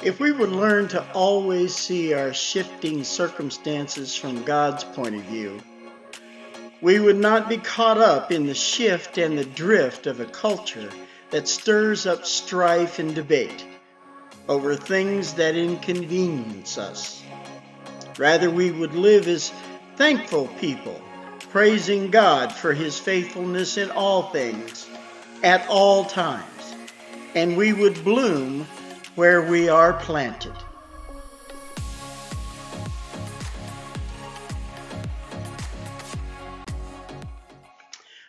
If we would learn to always see our shifting circumstances from God's point of view, we would not be caught up in the shift and the drift of a culture that stirs up strife and debate over things that inconvenience us. Rather, we would live as thankful people, praising God for His faithfulness in all things, at all times, and we would bloom where we are planted.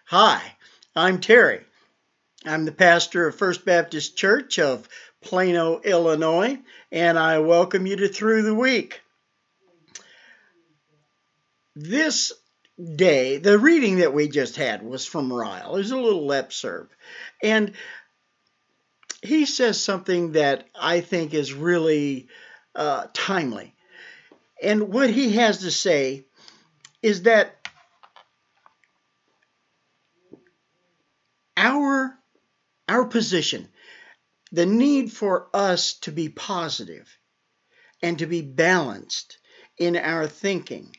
Hi, I'm Terry. I'm the pastor of First Baptist Church of Plano, Illinois, and I welcome you to Through the Week. This day, the reading that we just had was from Ryle. There's a little excerpt, and he says something that I think is really timely. And what he has to say is that our position, the need for us to be positive and to be balanced in our thinking,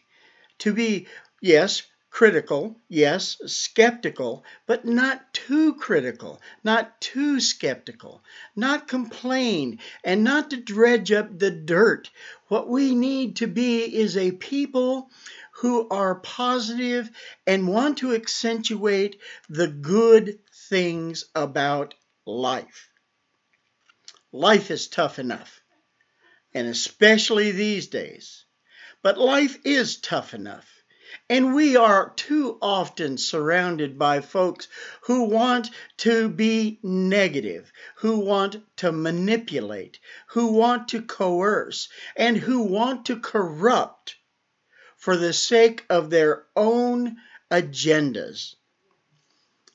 to be, yes, critical, yes, skeptical, but not too critical, not too skeptical, not complain, and not to dredge up the dirt. What we need to be is a people who are positive and want to accentuate the good things about life. Life is tough enough, and especially these days. But life is tough enough. And we are too often surrounded by folks who want to be negative, who want to manipulate, who want to coerce, and who want to corrupt for the sake of their own agendas.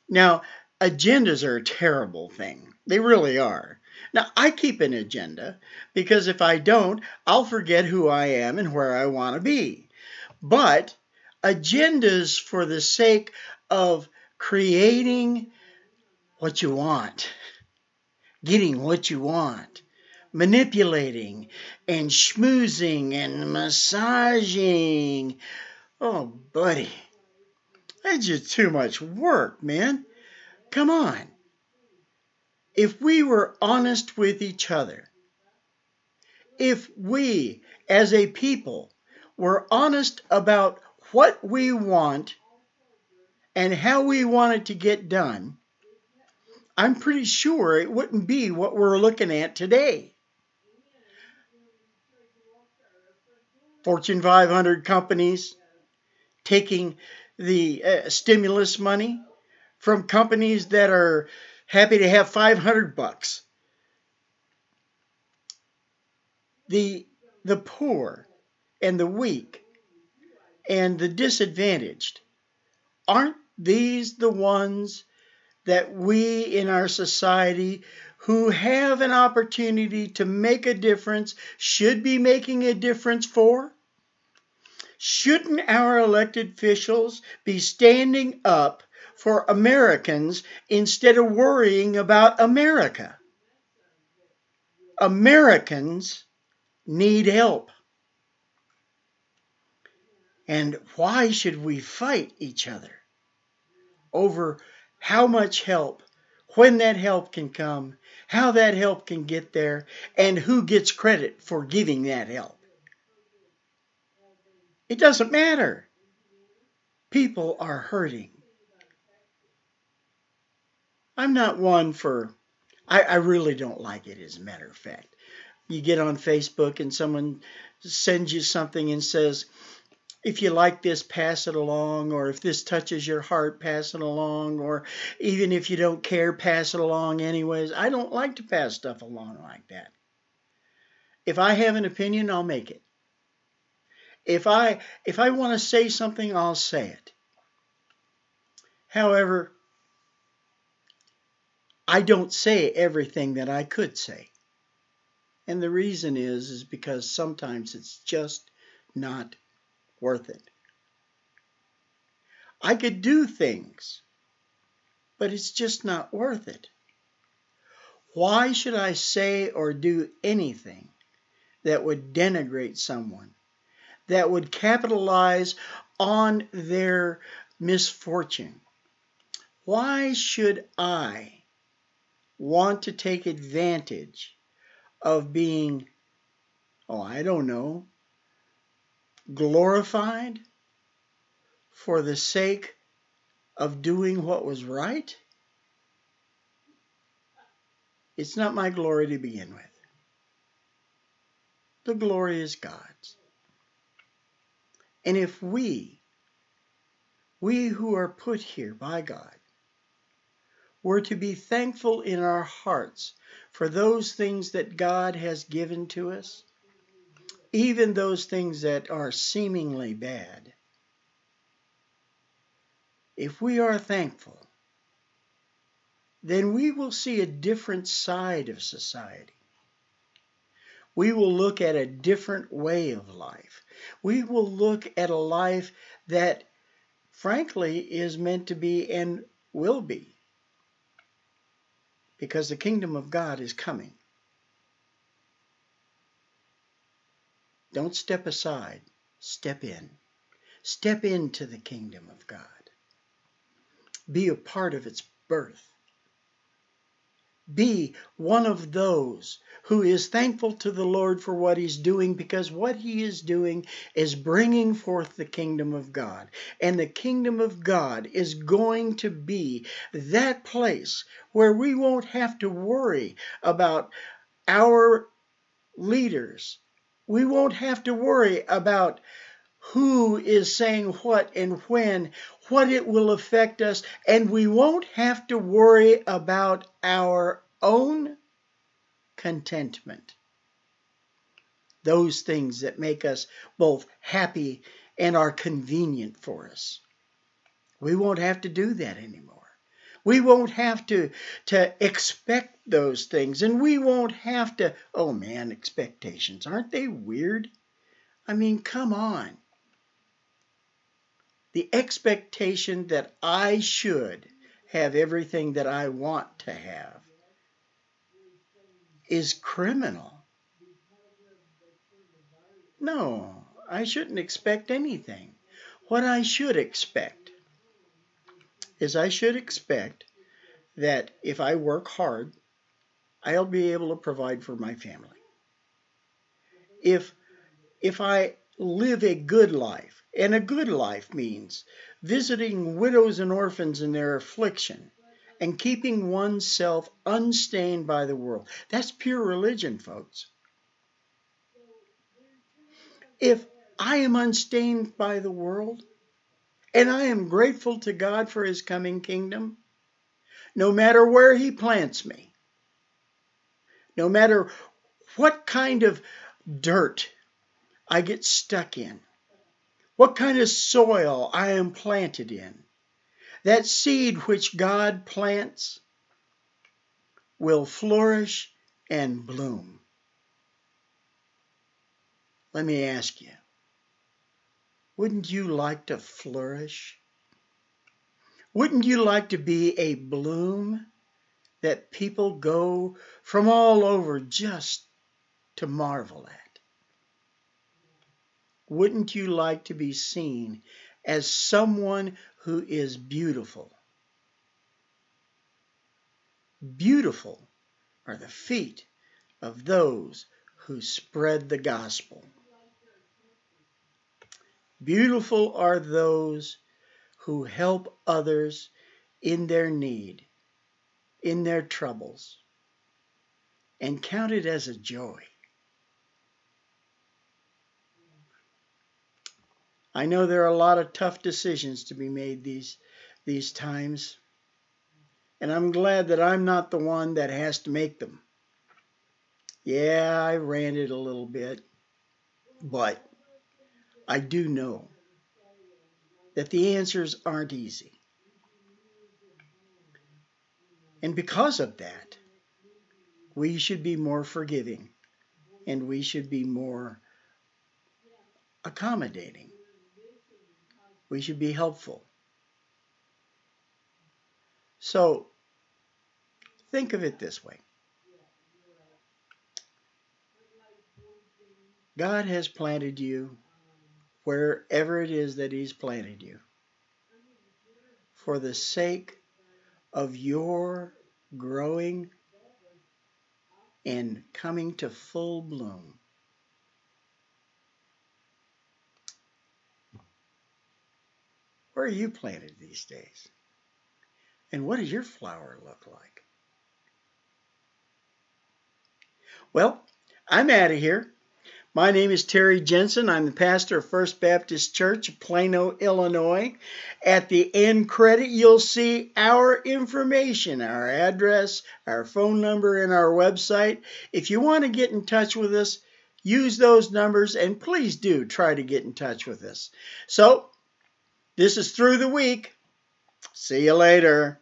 Now, agendas are a terrible thing. They really are. Now, I keep an agenda because if I don't, I'll forget who I am and where I want to be. But agendas for the sake of creating what you want, getting what you want, manipulating and schmoozing and massaging. Oh, buddy, that's just too much work, man. Come on. If we were honest with each other, if we as a people were honest about what we want and how we want it to get done, I'm pretty sure it wouldn't be what we're looking at today. Fortune 500 companies taking the stimulus money from companies that are happy to have $500. The poor and the weak and the disadvantaged, aren't these the ones that we in our society who have an opportunity to make a difference should be making a difference for? Shouldn't our elected officials be standing up for Americans instead of worrying about America? Americans need help. And why should we fight each other over how much help, when that help can come, how that help can get there, and who gets credit for giving that help? It doesn't matter. People are hurting. I'm not one for, I really don't like it, as a matter of fact. You get on Facebook and someone sends you something and says, If you like this, pass it along, or if this touches your heart, pass it along, or even if you don't care, pass it along anyways. I don't like to pass stuff along like that. If I have an opinion, I'll make it. If I want to say something, I'll say it. However, I don't say everything that I could say. And the reason is because sometimes it's just not worth it. I could do things, but it's just not worth it. Why should I say or do anything that would denigrate someone, that would capitalize on their misfortune? Why should I want to take advantage of being, I don't know, glorified for the sake of doing what was right? It's not my glory to begin with. The glory is God's. And if we who are put here by God, were to be thankful in our hearts for those things that God has given to us, even those things that are seemingly bad, if we are thankful, then we will see a different side of society. We will look at a different way of life. We will look at a life that, frankly, is meant to be and will be, because the kingdom of God is coming. Don't step aside. Step in. Step into the kingdom of God. Be a part of its birth. Be one of those who is thankful to the Lord for what He's doing, because what He is doing is bringing forth the kingdom of God. And the kingdom of God is going to be that place where we won't have to worry about our leaders. We won't have to worry about who is saying what and when, what it will affect us, and we won't have to worry about our own contentment. Those things that make us both happy and are convenient for us. We won't have to do that anymore. We won't have to expect those things, and we won't have to, oh man, expectations, aren't they weird? I mean, come on. The expectation that I should have everything that I want to have is criminal. No, I shouldn't expect anything. What I should expect is I should expect that if I work hard, I'll be able to provide for my family. If I live a good life, and a good life means visiting widows and orphans in their affliction and keeping oneself unstained by the world. That's pure religion, folks. If I am unstained by the world, and I am grateful to God for His coming kingdom, no matter where He plants me, no matter what kind of dirt I get stuck in, what kind of soil I am planted in, that seed which God plants will flourish and bloom. Let me ask you, wouldn't you like to flourish? Wouldn't you like to be a bloom that people go from all over just to marvel at? Wouldn't you like to be seen as someone who is beautiful? Beautiful are the feet of those who spread the gospel. Beautiful are those who help others in their need, in their troubles, and count it as a joy. I know there are a lot of tough decisions to be made these times, and I'm glad that I'm not the one that has to make them. Yeah, I ranted a little bit, but I do know that the answers aren't easy. And because of that, we should be more forgiving and we should be more accommodating. We should be helpful. So think of it this way. God has planted you wherever it is that He's planted you for the sake of your growing and coming to full bloom. Where are you planted these days? And what does your flower look like? Well, I'm out of here. My name is Terry Jensen. I'm the pastor of First Baptist Church of Plano, Illinois. At the end credit, you'll see our information, our address, our phone number, and our website. If you want to get in touch with us, use those numbers, and please do try to get in touch with us. So, this is Through the Week. See you later.